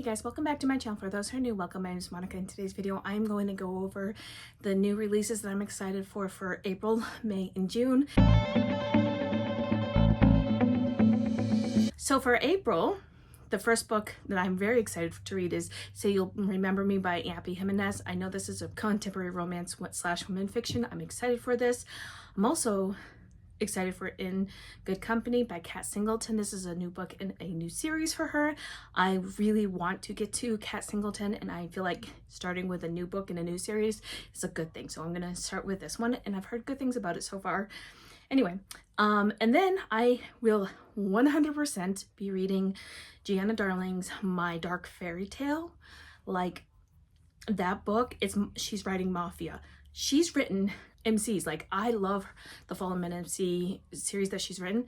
Hey guys, welcome back to my channel. For those who are new, welcome. My name is Monica. In today's video, I'm going to go over the new releases that I'm excited for April, May, and June. So for April, the first book that I'm very excited to read is Say You'll Remember Me by Abby Jimenez. I know this is a contemporary romance / women fiction. I'm excited for this. I'm also excited for In Good Company by Kat Singleton. This is a new book in a new series for her. I really want to get to Kat Singleton, and I feel like starting with a new book in a new series is a good thing. So I'm gonna start with this one, and I've heard good things about it so far. Anyway, and then I will 100% be reading Gianna Darling's My Dark Fairy Tale. Like, that book, she's writing Mafia. She's written MCs. Like, I love the Fallen Men MC series that she's written.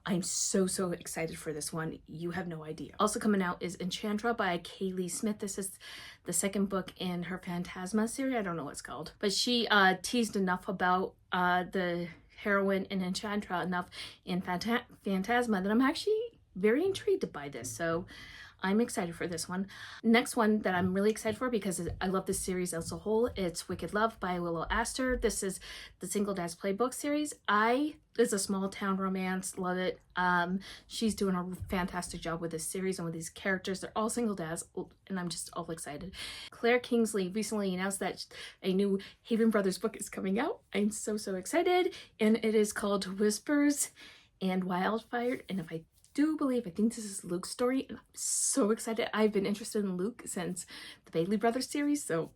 I'm so excited for this one. You have no idea. Also coming out is Enchantra by Kaylee Smith. This is the second book in her Phantasma series. I don't know what it's called, but she teased enough about the heroine in Enchantra enough in Phantasma that I'm actually very intrigued by this. So I'm excited for this one. Next one that I'm really excited for, because I love this series as a whole, it's Wicked Love by Willow Astor. This is the Single Dad's Playbook series. It's a small town romance, love it. She's doing a fantastic job with this series and with these characters. They're all single dads, and I'm just all excited. Claire Kingsley recently announced that a new Haven Brothers book is coming out. I'm so excited, and it is called Whispers and Wildfire, and I think this is Luke's story, and I'm so excited. I've been interested in Luke since the Bailey Brothers series, so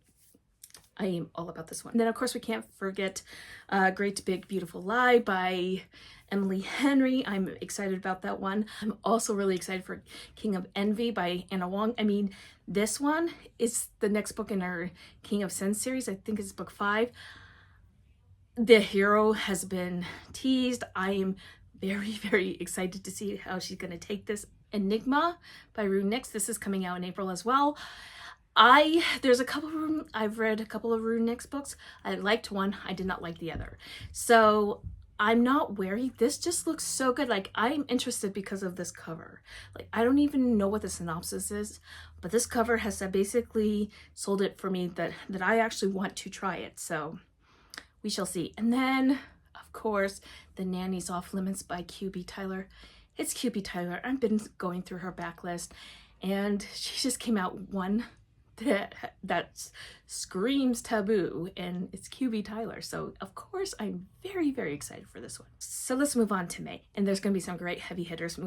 I am all about this one. And then of course we can't forget Great Big Beautiful Lie by Emily Henry. I'm excited about that one. I'm also really excited for King of Envy by Anna Wong. I mean, this one is the next book in our King of Sin series. I think it's book 5. The hero has been teased. I am very excited to see how she's going to take this. Enigma by Rune Nix. This is coming out in April as well. I've read a couple of Rune Nix books. I liked one, I did not like the other. So I'm not wary. This just looks so good. Like, I'm interested because of this cover. Like, I don't even know what the synopsis is, but this cover has basically sold it for me that I actually want to try it. So we shall see. And then, of course, The Nanny's Off Limits by QB Tyler. It's QB Tyler. I've been going through her backlist, and she just came out one that screams taboo, and it's QB Tyler. So of course I'm very excited for this one. So let's move on to May, and there's going to be some great heavy hitters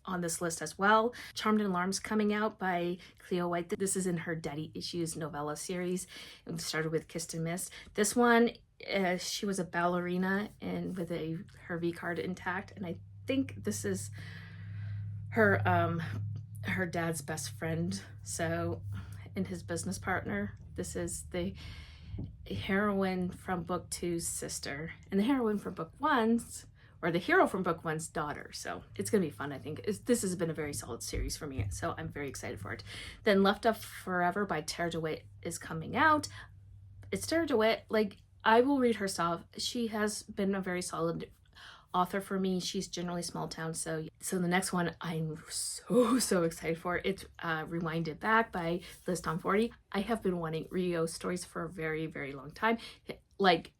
on this list as well. Charmed and Alarms coming out by Cleo White. This is in her Daddy Issues novella series. It started with Kissed and Missed. This one, she was a ballerina and with her V card intact, and I think this is her dad's best friend, so, and his business partner. This is the heroine from book 2's sister, and the heroine from book 1's, or the hero from book 1's daughter. So it's gonna be fun. I think this has been a very solid series for me, so I'm very excited for it. Then Left Up Forever by Tara DeWitt is coming out. It's Tara DeWitt. Like, I will read her stuff. She has been a very solid author for me. She's generally small town. So the next one I'm so excited for. It's Rewinded Back by Liz Tom 40. I have been wanting Rio stories for a very long time. Like,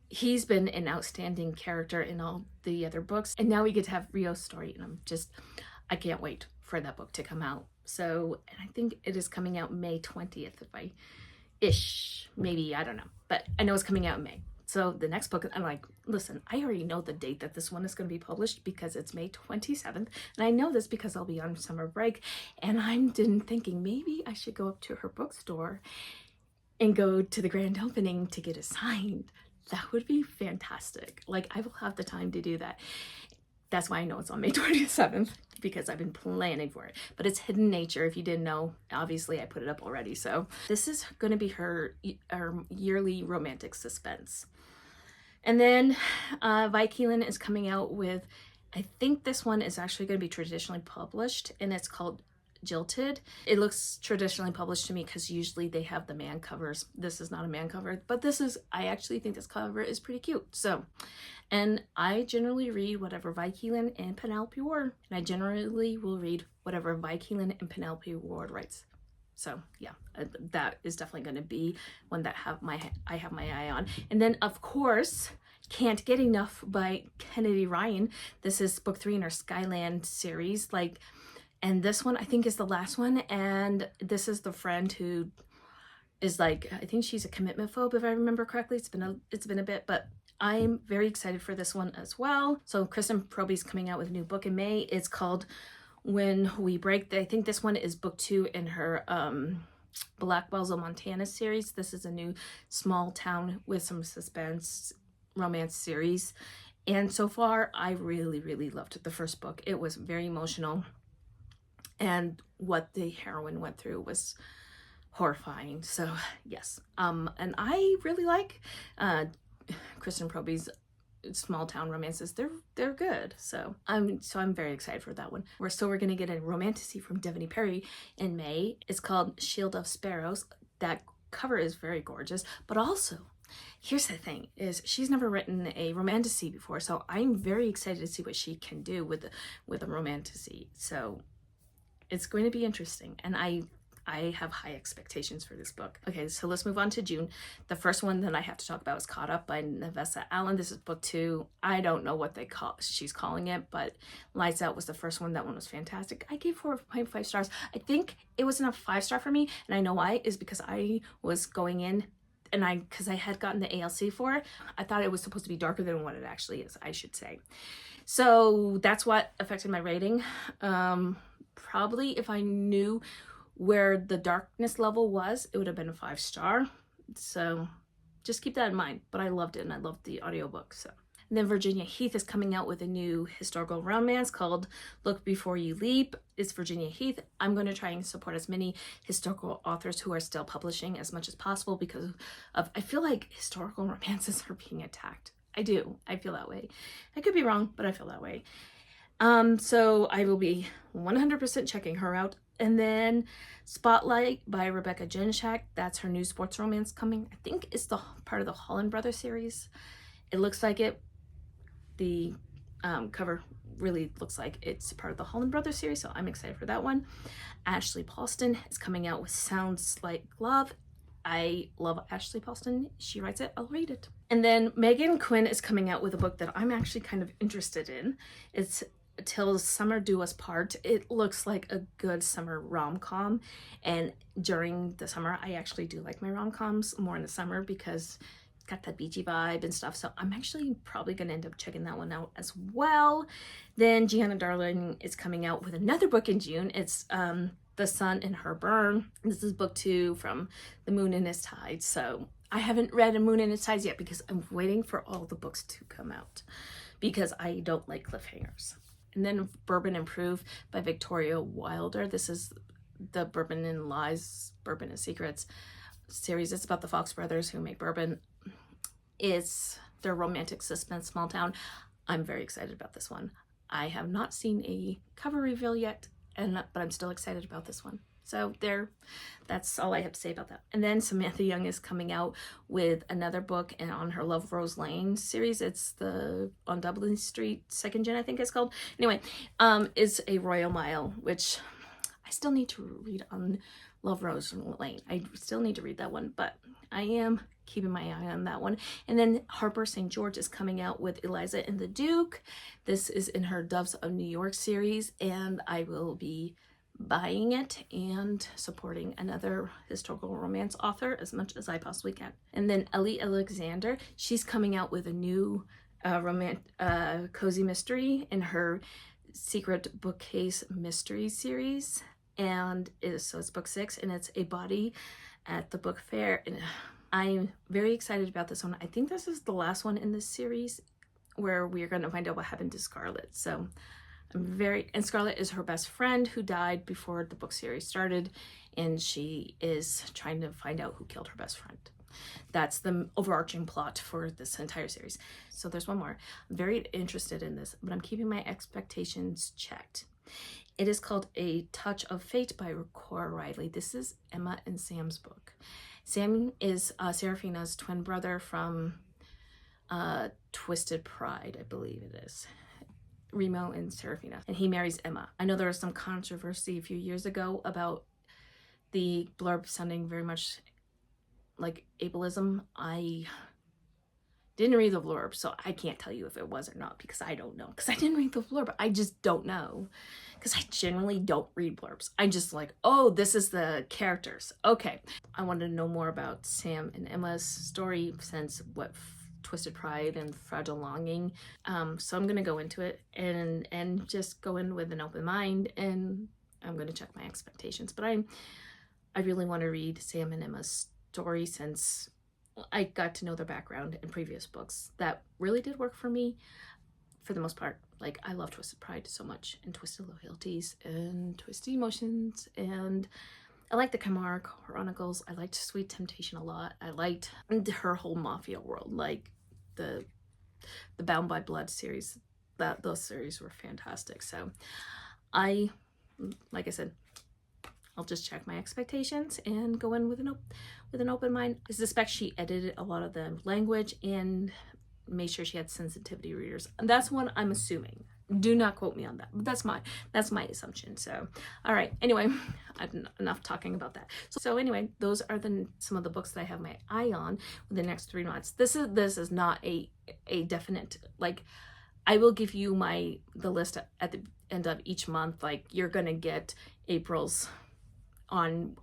he's been an outstanding character in all the other books, and now we get to have Rio's story, and I can't wait for that book to come out. So, and I think it is coming out May 20th, maybe, I don't know, but I know it's coming out in May. So the next book, I'm like, listen, I already know the date that this one is going to be published, because it's May 27th. And I know this because I'll be on summer break. And I'm thinking maybe I should go up to her bookstore and go to the grand opening to get it signed. That would be fantastic. Like, I will have the time to do that. That's why I know it's on May 27th, because I've been planning for it. But it's Hidden Nature, if you didn't know. Obviously, I put it up already. So this is going to be her yearly romantic suspense. And then Vi Keelan is coming out with, I think this one is actually going to be traditionally published, and it's called Jilted. It looks traditionally published to me because usually they have the man covers. This is not a man cover, but I actually think this cover is pretty cute. So, and I generally read whatever Vi Keeland and Penelope Ward, and I generally will read whatever Vi Keeland and Penelope Ward writes. So yeah, that is definitely going to be one that I have my eye on. And then of course, Can't Get Enough by Kennedy Ryan. This is book 3 in her Skyland series. And this one I think is the last one. And this is the friend who is I think she's a commitment phobe, if I remember correctly. It's been a bit, but I'm very excited for this one as well. So Kristen Proby's coming out with a new book in May. It's called When We Break. I think this one is book 2 in her Blackwells of Montana series. This is a new small town with some suspense romance series. And so far, I really, really loved the first book. It was very emotional. And what the heroine went through was horrifying. So yes. And I really like Kristen Proby's small town romances. They're good. So I'm very excited for that one. We're gonna get a romantasy from Devoney Perry in May. It's called Shield of Sparrows. That cover is very gorgeous, but also here's the thing is she's never written a romantasy before, so I'm very excited to see what she can do with a romantasy. So it's going to be interesting, and I have high expectations for this book. Okay, so let's move on to June. The first one that I have to talk about is Caught Up by Nevessa Allen. This is book 2. I don't know what she's calling it, but Lights Out was the first one. That one was fantastic. I gave 4.5 stars. I think it was enough 5-star for me, and I know why is because I was going in and because I had gotten the ALC for it, I thought it was supposed to be darker than what it actually is, I should say. So that's what affected my rating. Probably if I knew where the darkness level was, it would have been a 5-star. So just keep that in mind. But I loved it, and I loved the audiobook. So. And then Virginia Heath is coming out with a new historical romance called Look Before You Leap. It's Virginia Heath. I'm going to try and support as many historical authors who are still publishing as much as possible because I feel like historical romances are being attacked. I do. I feel that way. I could be wrong, but I feel that way. So I will be 100% checking her out. And then Spotlight by Rebecca Jenshak. That's her new sports romance coming. I think it's the part of the Holland Brothers series. It looks like it. The cover really looks like it's part of the Holland Brothers series, so I'm excited for that one. Ashley Paulston is coming out with Sounds Like Love. I love Ashley Paulston. She writes it. I'll read it. And then Megan Quinn is coming out with a book that I'm actually kind of interested in. It's Till Summer Do Us Part. It looks like a good summer rom-com, and during the summer I actually do like my rom-coms more in the summer because it's got that beachy vibe and stuff, so I'm actually probably gonna end up checking that one out as well. Then Gianna Darling is coming out with another book in June. It's The Sun in Her Burn. This is book 2 from The Moon in Its Tides. So I haven't read A Moon in Its Tides yet because I'm waiting for all the books to come out because I don't like cliffhangers. And then Bourbon and Proof by Victoria Wilder. This is the Bourbon and Lies, Bourbon and Secrets series. It's about the Fox brothers who make bourbon. It's their romantic suspense small town. I'm very excited about this one. I have not seen a cover reveal yet, but I'm still excited about this one. So that's all I have to say about that. And then Samantha Young is coming out with another book and on her Love Rose Lane series. It's the On Dublin Street, Second Gen, I think it's called. Anyway, is a Royal Mile, which I still need to read on Love Rose Lane. I still need to read that one, but I am keeping my eye on that one. And then Harper St. George is coming out with Eliza and the Duke. This is in her Doves of New York series, and I will be buying it and supporting another historical romance author as much as I possibly can. And then Ellie Alexander, she's coming out with a new cozy mystery in her Secret Bookcase Mystery series, and so it's book 6, and it's A Body at the Book Fair. And I'm very excited about this one. I think this is the last one in this series where we're going to find out what happened to Scarlett. So and Scarlett is her best friend who died before the book series started, and she is trying to find out who killed her best friend. That's the overarching plot for this entire series. So there's one more. I'm very interested in this, but I'm keeping my expectations checked. It is called A Touch of Fate by Cora Riley. This is Emma and Sam's book. Sam is Serafina's twin brother from Twisted Pride, I believe it is. Remo and Serafina. And he marries Emma. I know there was some controversy a few years ago about the blurb sounding very much like ableism. I didn't read the blurb, so I can't tell you if it was or not, because I don't know. Because I didn't read the blurb. I just don't know. Because I generally don't read blurbs. I just like, oh, this is the characters. Okay. I wanted to know more about Sam and Emma's story since what Twisted Pride and Fragile Longing. So I'm going to go into it and just go in with an open mind, and I'm going to check my expectations. But I really want to read Sam and Emma's story since I got to know their background in previous books. That really did work for me for the most part. Like, I love Twisted Pride so much, and Twisted Loyalties, and Twisted Emotions, and I like the Chimera Chronicles. I liked Sweet Temptation a lot. I liked her whole mafia world, like the Bound by Blood series. Those series were fantastic. So like I said, I'll just check my expectations and go in with an open mind. I suspect she edited a lot of the language and made sure she had sensitivity readers. And that's what I'm assuming. Do not quote me on that. But that's my assumption. So, all right. Anyway, enough talking about that. So anyway, those are some of the books that I have my eye on for the next 3 months. This is not a definite, like, I will give you the list at the end of each month. Like, you're gonna get April's on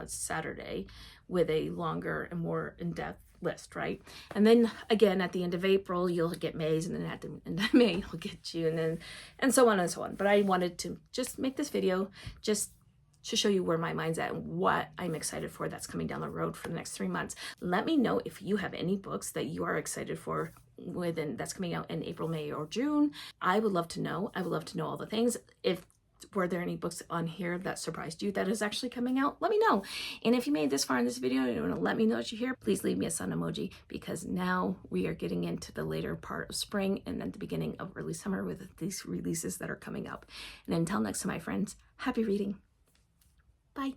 Saturday with a longer and more in-depth list, right? And then again at the end of April you'll get May's, and then at the end of May you'll get June, and so on and so on. But I wanted to just make this video just to show you where my mind's at and what I'm excited for that's coming down the road for the next 3 months. Let me know if you have any books that you are excited for that's coming out in April, May, or June. I would love to know. I would love to know all the things. Were there any books on here that surprised you that is actually coming out? Let me know. And if you made this far in this video and you want to let me know that you're here, please leave me a sun emoji, because now we are getting into the later part of spring and then the beginning of early summer with these releases that are coming up. And until next time, my friends, happy reading. Bye.